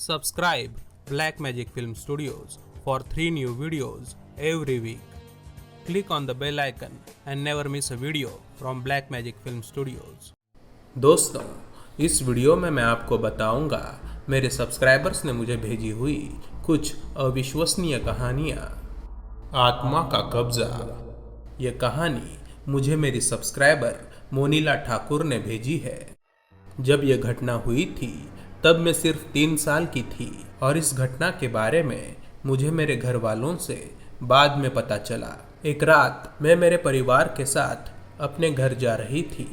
Subscribe Black Magic Film Studios for 3 new videos every week. Click on the bell icon and never miss a video from Black Magic Film Studios. दोस्तों, इस video में मैं आपको बताऊंगा मेरे subscribers ने मुझे भेजी हुई कुछ अविश्वसनीय कहानियाँ। आत्मा का कब्जा। ये कहानी मुझे मेरी सब्सक्राइबर मोनीला ठाकुर ने भेजी है। जब यह घटना हुई थी तब मैं सिर्फ 3 साल की थी और इस घटना के बारे में मुझे मेरे घर वालों से बाद में पता चला। एक रात मैं मेरे परिवार के साथ अपने घर जा रही थी।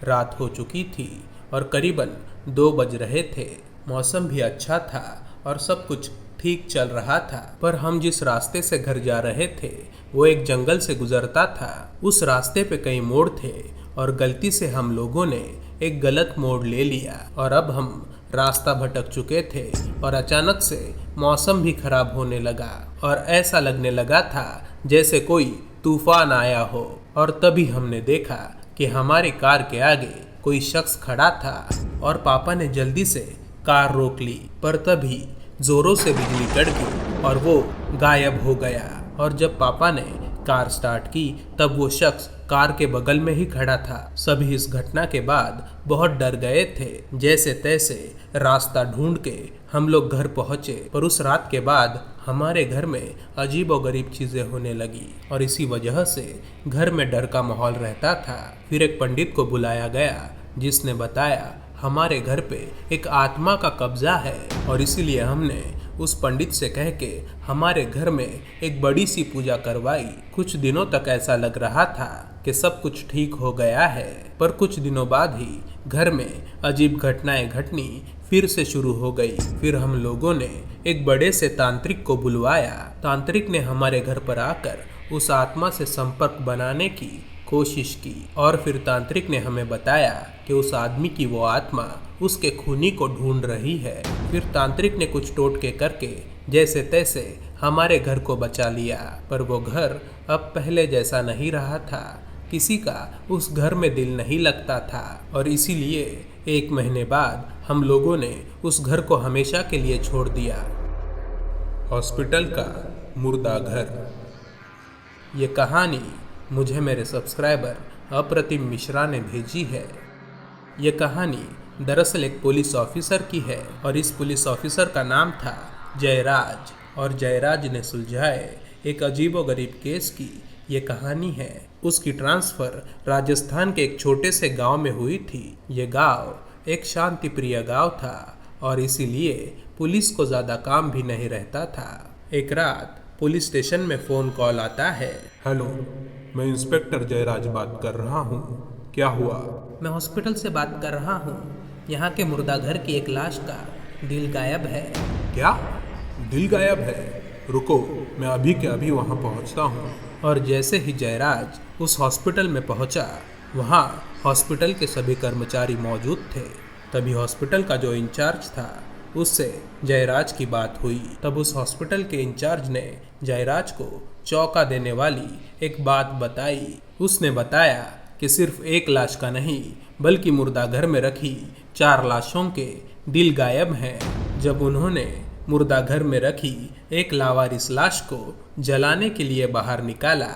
रात हो चुकी थी और करीबन 2 बज रहे थे। मौसम भी अच्छा था और सब कुछ ठीक चल रहा था, पर हम जिस रास्ते से घर जा रहे थे वो एक जंगल से गुजरता था। उस रास्ते पे कई मोड़ थे और गलती से हम लोगों ने एक गलत मोड़ ले लिया और अब हम रास्ता भटक चुके थे और अचानक से मौसम भी खराब होने लगा और ऐसा लगने लगा था जैसे कोई तूफान आया हो। और तभी हमने देखा कि हमारी कार के आगे कोई शख्स खड़ा था और पापा ने जल्दी से कार रोक ली, पर तभी जोरों से बिजली कड़की और वो गायब हो गया। और जब पापा ने कार स्टार्ट की तब वो शख्स कार के बगल में ही खड़ा था। सभी इस घटना के बाद बहुत डर गए थे। जैसे तैसे रास्ता ढूंढ के हम लोग घर पहुंचे, पर उस रात के बाद हमारे घर में अजीबोगरीब चीजें होने लगी और इसी वजह से घर में डर का माहौल रहता था। फिर एक पंडित को बुलाया गया जिसने बताया हमारे घर पे एक आत्मा का कब्जा है और इसीलिए हमने उस पंडित से कह के हमारे घर में एक बड़ी सी पूजा करवाई। कुछ दिनों तक ऐसा लग रहा था कि सब कुछ ठीक हो गया है, पर कुछ दिनों बाद ही घर में अजीब घटनाएं घटनी फिर से शुरू हो गई। फिर हम लोगों ने एक बड़े से तांत्रिक को बुलवाया। तांत्रिक ने हमारे घर पर आकर उस आत्मा से संपर्क बनाने की कोशिश की और फिर तांत्रिक ने हमें बताया कि उस आदमी की वो आत्मा उसके खूनी को ढूंढ रही है। फिर तांत्रिक ने कुछ टोटके करके जैसे तैसे हमारे घर को बचा लिया, पर वो घर अब पहले जैसा नहीं रहा था। किसी का उस घर में दिल नहीं लगता था और इसीलिए 1 महीने बाद हम लोगों ने उस घर को हमेशा के लिए छोड़ दिया। हॉस्पिटल का मुर्दा घर। ये कहानी मुझे मेरे सब्सक्राइबर अप्रतिम मिश्रा ने भेजी है। ये कहानी दरअसल एक पुलिस ऑफिसर की है और इस पुलिस ऑफिसर का नाम था जयराज और जयराज ने सुलझाए एक अजीबोगरीब केस की ये कहानी है। उसकी ट्रांसफ़र राजस्थान के एक छोटे से गांव में हुई थी। ये गांव एक शांति प्रिय गांव था और इसीलिए पुलिस को ज़्यादा काम भी नहीं रहता था। एक रात पुलिस स्टेशन में फ़ोन कॉल आता है। हेलो, मैं इंस्पेक्टर जयराज बात कर रहा हूँ। क्या हुआ? मैं हॉस्पिटल से बात कर रहा हूँ। यहाँ के मुर्दा घर की एक लाश का दिल गायब है। क्या? दिल गायब है? रुको, मैं अभी के अभी वहाँ पहुँचता हूँ। और जैसे ही जयराज उस हॉस्पिटल में पहुँचा, वहाँ हॉस्पिटल के सभी कर्मचारी मौजूद थे। तभी हॉस्पिटल का जो इंचार्ज था उससे जयराज की बात हुई। तब उस हॉस्पिटल के इंचार्ज ने जयराज को चौंका देने वाली एक बात बताई। उसने बताया कि सिर्फ एक लाश का नहीं बल्कि मुर्दा घर में रखी 4 लाशों के दिल गायब हैं। जब उन्होंने मुर्दा घर में रखी एक लावारिस लाश को जलाने के लिए बाहर निकाला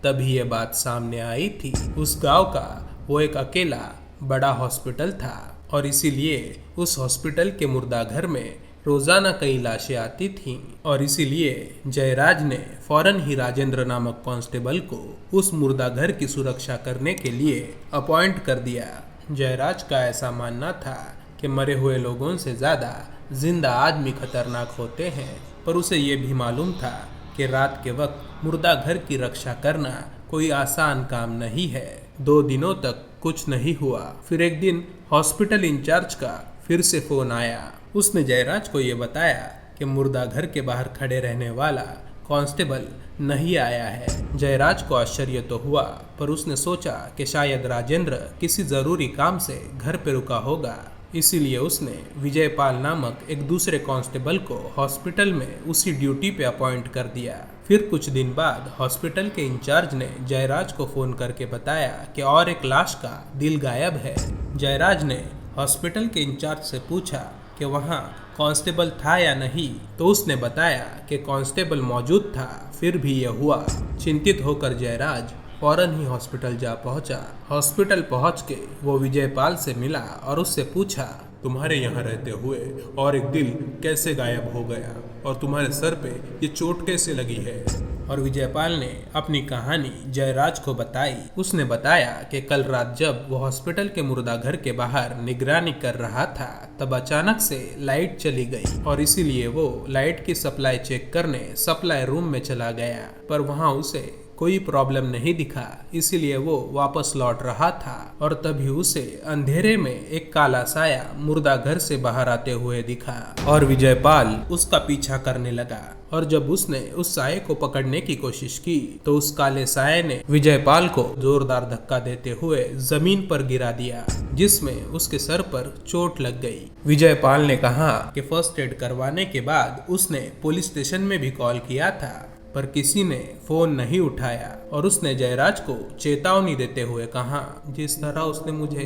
तभी ये बात सामने आई थी। उस गांव का वो एक अकेला बड़ा हॉस्पिटल था और इसीलिए उस हॉस्पिटल के मुर्दा घर में रोजाना कई लाशें आती थीं और इसीलिए जयराज ने फौरन ही राजेंद्र नामक कांस्टेबल को उस मुर्दा घर की सुरक्षा करने के लिए अपॉइंट कर दिया। जयराज का ऐसा मानना था कि मरे हुए लोगों से ज़्यादा जिंदा आदमी खतरनाक होते हैं, पर उसे ये भी मालूम था कि रात के वक्त मुर्दा घर की रक्षा करना कोई आसान काम नहीं है। 2 दिनों तक कुछ नहीं हुआ। फिर एक दिन हॉस्पिटल इंचार्ज का फिर से फ़ोन आया। उसने जयराज को ये बताया कि मुर्दा घर के बाहर खड़े रहने वाला कांस्टेबल नहीं आया है। जयराज को आश्चर्य तो हुआ, पर उसने सोचा कि शायद राजेंद्र किसी ज़रूरी काम से घर पे रुका होगा। इसीलिए उसने विजयपाल नामक एक दूसरे कांस्टेबल को हॉस्पिटल में उसी ड्यूटी पे अपॉइंट कर दिया। फिर कुछ दिन बाद हॉस्पिटल के इंचार्ज ने जयराज को फ़ोन करके बताया कि और एक लाश का दिल गायब है। जयराज ने हॉस्पिटल के इंचार्ज से पूछा कि वहाँ कांस्टेबल था या नहीं, तो उसने बताया कि कांस्टेबल मौजूद था, फिर भी यह हुआ। चिंतित होकर जयराज फौरन ही हॉस्पिटल जा पहुंचा। हॉस्पिटल पहुंच के वो विजयपाल से मिला और उससे पूछा, तुम्हारे यहाँ रहते हुए और एक दिल कैसे गायब हो गया और तुम्हारे सर पे ये चोट कैसे लगी है? और विजयपाल ने अपनी कहानी जयराज को बताई। उसने बताया कि कल रात जब वो हॉस्पिटल के मुर्दा घर के बाहर निगरानी कर रहा था, तब अचानक से लाइट चली गई और इसीलिए वो लाइट की सप्लाई चेक करने सप्लाई रूम में चला गया, पर वहाँ उसे कोई प्रॉब्लम नहीं दिखा, इसीलिए वो वापस लौट रहा था और तभी उसे अंधेरे में एक काला साया मुर्दा घर से बाहर आते हुए दिखा और विजयपाल उसका पीछा करने लगा। और जब उसने उस साये को पकड़ने की कोशिश की तो उस काले साये ने विजयपाल को जोरदार धक्का देते हुए जमीन पर गिरा दिया, जिसमें उसके सर पर चोट लग गई। विजयपाल ने कहा कि फर्स्ट एड करवाने के बाद उसने पुलिस स्टेशन में भी कॉल किया था, पर किसी ने फोन नहीं उठाया और उसने जयराज को चेतावनी देते हुए कहा, जिस तरह उसने मुझे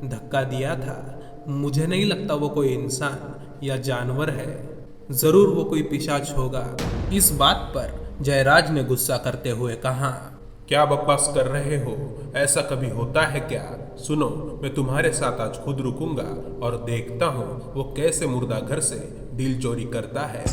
धक्का दिया था, मुझे नहीं लगता वो कोई इंसान या जानवर है, जरूर वो कोई पिशाच होगा। इस बात पर जयराज ने गुस्सा करते हुए कहा, क्या बकवास कर रहे हो? ऐसा कभी होता है क्या? सुनो, मैं तुम्हारे साथ आज खुद रुकूंगा और देखता हूँ वो कैसे मुर्दा घर से दिल चोरी करता है।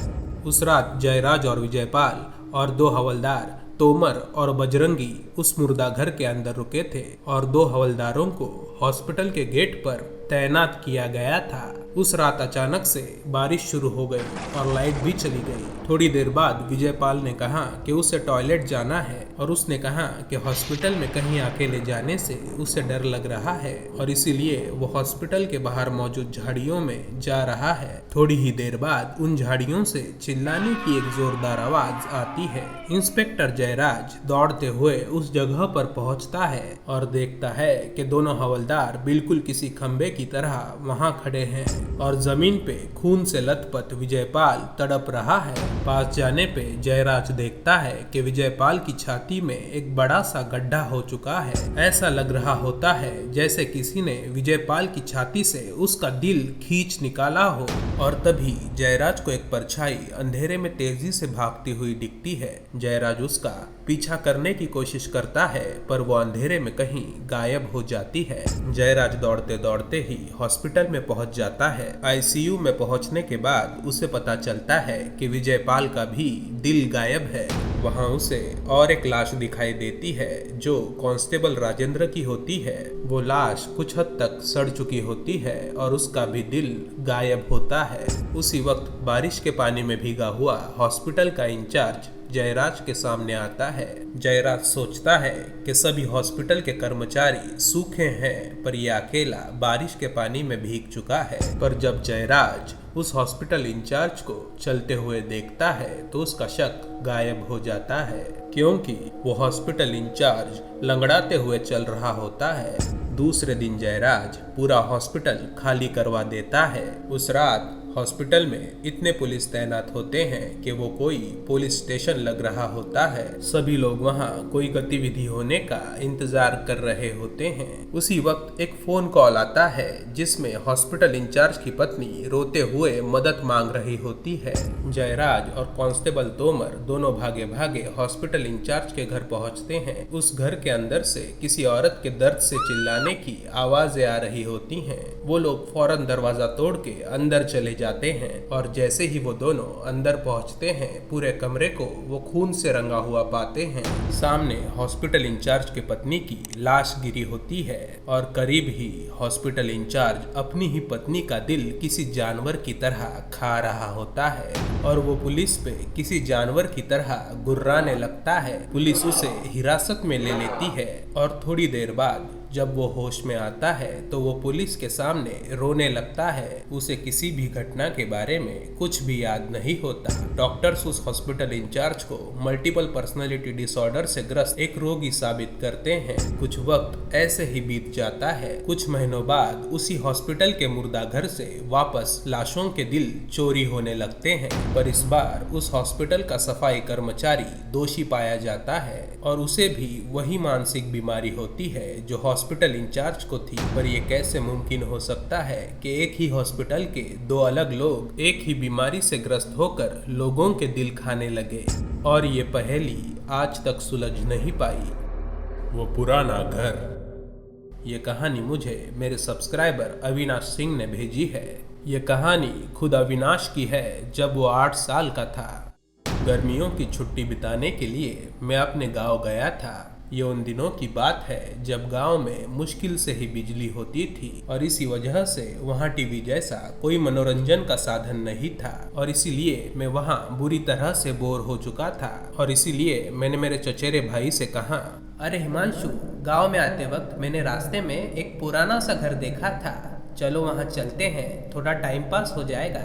उस रात जयराज और विजयपाल और 2 हवलदार तोमर और बजरंगी उस मुर्दा घर के अंदर रुके थे और 2 हवलदारों को हॉस्पिटल के गेट पर तैनात किया गया था। उस रात अचानक से बारिश शुरू हो गई और लाइट भी चली गई। थोड़ी देर बाद विजयपाल ने कहा कि उसे टॉयलेट जाना है और उसने कहा कि हॉस्पिटल में कहीं अकेले जाने से उसे डर लग रहा है और इसीलिए वो हॉस्पिटल के बाहर मौजूद झाड़ियों में जा रहा है। थोड़ी ही देर बाद उन झाड़ियों से चिल्लाने की एक जोरदार आवाज आती है। इंस्पेक्टर जयराज दौड़ते हुए उस जगह पर पहुंचता है और देखता है कि दोनों हवलदार बिल्कुल किसी खंबे की तरह वहां खड़े हैं और जमीन पे खून से लथपथ विजयपाल तड़प रहा है। पास जाने पे जयराज देखता है कि विजयपाल की छाती में एक बड़ा सा गड्ढा हो चुका है। ऐसा लग रहा होता है जैसे किसी ने विजयपाल की छाती से उसका दिल खींच निकाला हो। और तभी जयराज को एक परछाई अंधेरे में तेजी से भागती हुई दिखती है। जयराज उसका पीछा करने की कोशिश करता है, पर वो अंधेरे में कहीं गायब हो जाती है। जयराज दौड़ते दौड़ते ही हॉस्पिटल में पहुंच जाता है। आईसीयू में पहुंचने के बाद उसे पता चलता है कि विजयपाल का भी दिल गायब है। वहां उसे और एक लाश दिखाई देती है जो कांस्टेबल राजेंद्र की होती है। वो लाश कुछ हद तक सड़ चुकी होती है और उसका भी दिल गायब होता है। उसी वक्त बारिश के पानी में भीगा हुआ हॉस्पिटल का इंचार्ज जयराज के सामने आता है। जयराज सोचता है कि सभी हॉस्पिटल के कर्मचारी सूखे हैं, पर यह अकेला बारिश के पानी में भीग चुका है। पर जब जयराज उस हॉस्पिटल इंचार्ज को चलते हुए देखता है तो उसका शक गायब हो जाता है, क्योंकि वो हॉस्पिटल इंचार्ज लंगड़ाते हुए चल रहा होता है। दूसरे दिन जयराज पूरा हॉस्पिटल खाली करवा देता है। उस रात हॉस्पिटल में इतने पुलिस तैनात होते हैं कि वो कोई पुलिस स्टेशन लग रहा होता है। सभी लोग वहाँ कोई गतिविधि होने का इंतजार कर रहे होते हैं। उसी वक्त एक फोन कॉल आता है जिसमें हॉस्पिटल इंचार्ज की पत्नी रोते हुए मदद मांग रही होती है। जयराज और कांस्टेबल तोमर दोनों भागे भागे हॉस्पिटल इंचार्ज के घर पहुँचते हैं। उस घर के अंदर से किसी औरत के दर्द से चिल्लाने की आवाजें आ रही होती हैं। वो लोग फौरन दरवाजा तोड़ के अंदर चले जाते हैं और जैसे ही वो दोनों अंदर पहुंचते हैं, पूरे कमरे को वो खून से रंगा हुआ पाते हैं। सामने हॉस्पिटल इंचार्ज के पत्नी की लाश गिरी होती है और करीब ही हॉस्पिटल इंचार्ज अपनी ही पत्नी का दिल किसी जानवर की तरह खा रहा होता है और वो पुलिस पे किसी जानवर की तरह गुर्राने लगता है। पुलिस उसे हिरासत में ले लेती है और थोड़ी देर बाद जब वो होश में आता है तो वो पुलिस के सामने रोने लगता है। उसे किसी भी घटना के बारे में कुछ भी याद नहीं होता। डॉक्टर्स उस हॉस्पिटल इंचार्ज को मल्टीपल पर्सनालिटी डिसऑर्डर से ग्रस्त एक रोगी साबित करते हैं। कुछ वक्त ऐसे ही बीत जाता है। कुछ महीनों बाद उसी हॉस्पिटल के मुर्दा घर से वापस लाशों के दिल चोरी होने लगते हैं, पर इस बार उस हॉस्पिटल का सफाई कर्मचारी दोषी पाया जाता है और उसे भी वही मानसिक बीमारी होती है जो हॉस्पिटल इंचार्ज को थी, पर यह कैसे मुमकिन हो सकता है कि एक ही हॉस्पिटल के दो अलग लोग एक ही बीमारी से ग्रस्त होकर लोगों के दिल खाने लगे, और ये पहेली आज तक सुलझ नहीं पाई। वो पुराना घर। ये कहानी मुझे मेरे सब्सक्राइबर अविनाश सिंह ने भेजी है। ये कहानी खुद अविनाश की है जब वो 8 साल का था। गर्मियों की छुट्टी बिताने के लिए मैं अपने गांव गया था। ये उन दिनों की बात है जब गांव में मुश्किल से ही बिजली होती थी और इसी वजह से वहां टीवी जैसा कोई मनोरंजन का साधन नहीं था, और इसीलिए मैं वहां बुरी तरह से बोर हो चुका था। और इसीलिए मैंने मेरे चचेरे भाई से कहा, अरे हिमांशु, गांव में आते वक्त मैंने रास्ते में एक पुराना सा घर देखा था, चलो वहां चलते हैं, थोड़ा टाइम पास हो जाएगा।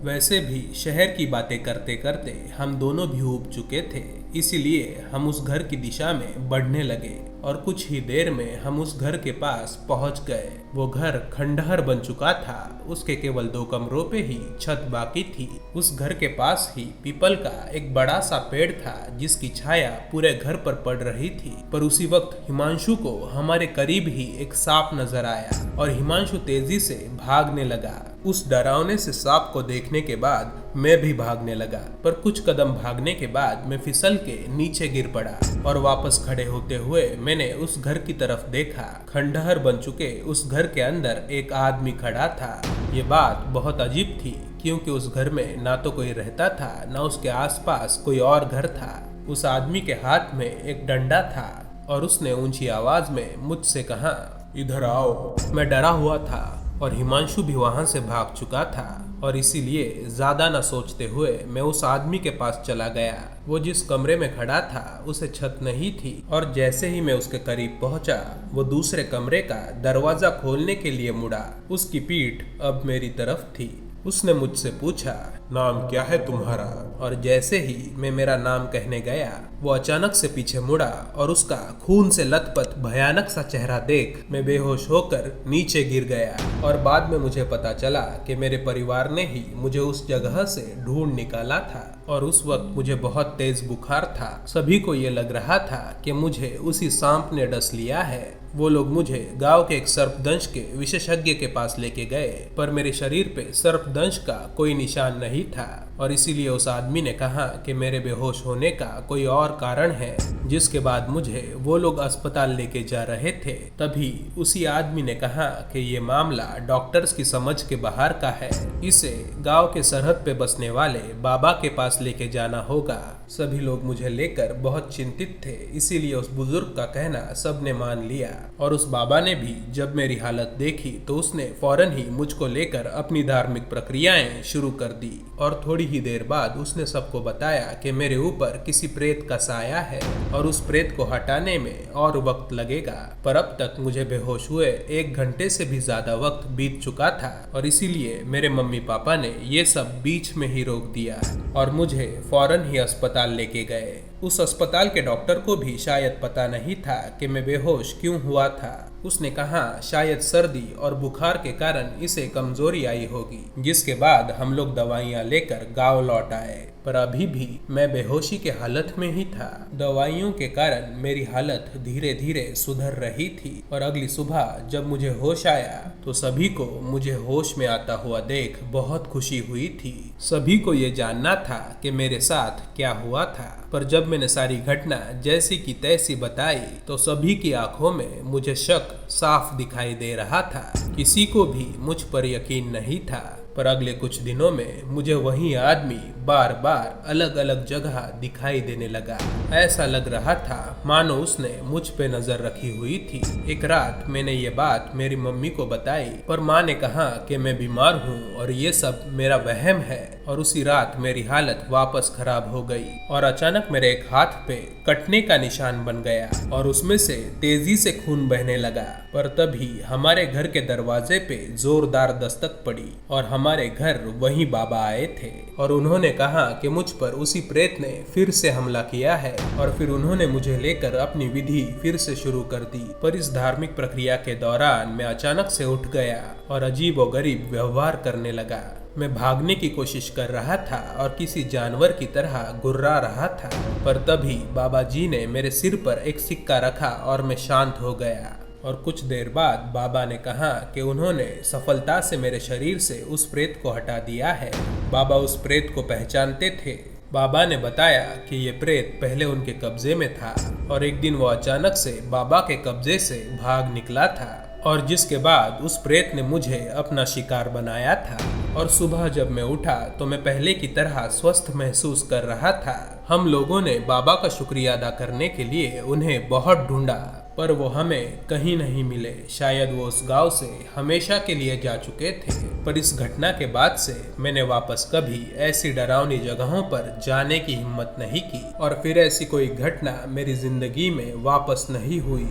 वैसे भी शहर की बातें करते करते हम दोनों भी ऊब चुके थे, इसीलिए हम उस घर की दिशा में बढ़ने लगे और कुछ ही देर में हम उस घर के पास पहुंच गए। वो घर खंडहर बन चुका था, उसके केवल 2 कमरों पे ही छत बाकी थी। उस घर के पास ही पीपल का एक बड़ा सा पेड़ था जिसकी छाया पूरे घर पर पड़ रही थी। पर उसी वक्त हिमांशु को हमारे करीब ही एक सांप नजर आया और हिमांशु तेजी से भागने लगा। उस डरावने से सांप को देखने के बाद मैं भी भागने लगा, पर कुछ कदम भागने के बाद मैं फिसल के नीचे गिर पड़ा और वापस खड़े होते हुए मैंने उस घर की तरफ देखा। खंडहर बन चुके उस घर के अंदर एक आदमी खड़ा था। ये बात बहुत अजीब थी क्योंकि उस घर में ना तो कोई रहता था, ना उसके आसपास कोई और घर था। उस आदमी के हाथ में एक डंडा था और उसने ऊंची आवाज में मुझसे कहा, इधर आओ। मैं डरा हुआ था और हिमांशु भी वहां से भाग चुका था, और इसीलिए ज्यादा न सोचते हुए मैं उस आदमी के पास चला गया। वो जिस कमरे में खड़ा था उसे छत नहीं थी, और जैसे ही मैं उसके करीब पहुंचा वो दूसरे कमरे का दरवाजा खोलने के लिए मुड़ा। उसकी पीठ अब मेरी तरफ थी। उसने मुझसे पूछा, नाम क्या है तुम्हारा? और जैसे ही मैं मेरा नाम कहने गया वो अचानक से पीछे मुड़ा और उसका खून से लथपथ भयानक सा चेहरा देख मैं बेहोश होकर नीचे गिर गया। और बाद में मुझे पता चला कि मेरे परिवार ने ही मुझे उस जगह से ढूंढ निकाला था, और उस वक्त मुझे बहुत तेज बुखार था। सभी को ये लग रहा था कि मुझे उसी सांप ने डस लिया है। वो लोग मुझे गांव के एक सर्पदंश के विशेषज्ञ के पास लेके गए, पर मेरे शरीर पे सर्पदंश का कोई निशान नहीं था, और इसीलिए उस आदमी ने कहा कि मेरे बेहोश होने का कोई और कारण है। जिसके बाद मुझे वो लोग अस्पताल लेके जा रहे थे, तभी उसी आदमी ने कहा कि ये मामला डॉक्टर्स की समझ के बाहर का है, इसे गांव के सरहद पे बसने वाले बाबा के पास लेके जाना होगा। सभी लोग मुझे लेकर बहुत चिंतित थे, इसीलिए उस बुजुर्ग का कहना सबने मान लिया, और उस बाबा ने भी जब मेरी हालत देखी तो उसने फौरन ही मुझको लेकर अपनी धार्मिक प्रक्रियाएं शुरू कर दी। और थोड़ी ही देर बाद उसने सबको बताया कि मेरे ऊपर किसी प्रेत का साया है और उस प्रेत को हटाने में और वक्त लगेगा। पर अब तक मुझे बेहोश हुए 1 घंटे से भी ज्यादा वक्त बीत चुका था, और इसीलिए मेरे मम्मी पापा ने ये सब बीच में ही रोक दिया और मुझे फौरन ही अस्पताल लेके गए। उस अस्पताल के डॉक्टर को भी शायद पता नहीं था कि मैं बेहोश क्यों हुआ था। उसने कहा शायद सर्दी और बुखार के कारण इसे कमजोरी आई होगी, जिसके बाद हम लोग दवाइयां लेकर गांव लौट आए। पर अभी भी मैं बेहोशी के हालत में ही था। दवाइयों के कारण मेरी हालत धीरे धीरे सुधर रही थी, और अगली सुबह जब मुझे होश आया तो सभी को मुझे होश में आता हुआ देख बहुत खुशी हुई थी। सभी को ये जानना था कि मेरे साथ क्या हुआ था, पर जब मैंने सारी घटना जैसी की तैसी बताई तो सभी की आंखों में मुझे शक साफ दिखाई दे रहा था। किसी को भी मुझ पर यकीन नहीं था, पर अगले कुछ दिनों में मुझे वही आदमी बार बार अलग अलग जगह दिखाई देने लगा। ऐसा लग रहा था मानो उसने मुझ पे नजर रखी हुई थी। एक रात मैंने ये बात मेरी मम्मी को बताई, पर माँ ने कहा कि मैं बीमार हूँ और ये सब मेरा वहम है, और उसी रात मेरी हालत वापस खराब हो गई और अचानक मेरे एक हाथ पे कटने का निशान बन गया और उसमें से तेजी से खून बहने लगा। पर तभी हमारे घर के दरवाजे पे जोरदार दस्तक पड़ी और हमारे घर वही बाबा आए थे, और उन्होंने कहा कि मुझ पर उसी प्रेत ने फिर से हमला किया है, और फिर उन्होंने मुझे लेकर अपनी विधि फिर से शुरू कर दी। पर इस धार्मिक प्रक्रिया के दौरान मैं अचानक से उठ गया और अजीबोगरीब व्यवहार करने लगा। मैं भागने की कोशिश कर रहा था और किसी जानवर की तरह गुर्रा रहा था, पर तभी बाबा जी ने मेरे सिर पर एक सिक्का रखा और मैं शांत हो गया। और कुछ देर बाद बाबा ने कहा कि उन्होंने सफलता से मेरे शरीर से उस प्रेत को हटा दिया है। बाबा उस प्रेत को पहचानते थे। बाबा ने बताया कि ये प्रेत पहले उनके कब्जे में था और एक दिन वो अचानक से बाबा के कब्जे से भाग निकला था और जिसके बाद उस प्रेत ने मुझे अपना शिकार बनाया था। और सुबह जब मैं उठा तो मैं पहले की तरह स्वस्थ महसूस कर रहा था। हम लोगों ने बाबा का शुक्रिया अदा करने के लिए उन्हें बहुत ढूंढा पर वो हमें कहीं नहीं मिले। शायद वो उस गांव से हमेशा के लिए जा चुके थे। पर इस घटना के बाद से मैंने वापस कभी ऐसी डरावनी जगहों पर जाने की हिम्मत नहीं की और फिर ऐसी कोई घटना मेरी जिंदगी में वापस नहीं हुई।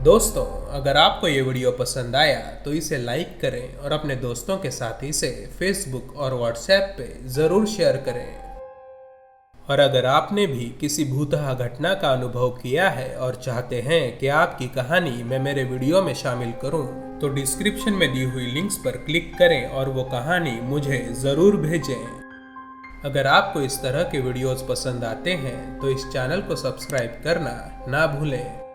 दोस्तों, अगर आपको ये वीडियो पसंद आया तो इसे लाइक करें और अपने दोस्तों के साथ इसे फेसबुक और व्हाट्सएप पे ज़रूर शेयर करें। और अगर आपने भी किसी भूतहा घटना का अनुभव किया है और चाहते हैं कि आपकी कहानी मैं मेरे वीडियो में शामिल करूं, तो डिस्क्रिप्शन में दी हुई लिंक्स पर क्लिक करें और वो कहानी मुझे ज़रूर भेजें। अगर आपको इस तरह के वीडियोस पसंद आते हैं तो इस चैनल को सब्सक्राइब करना ना भूलें।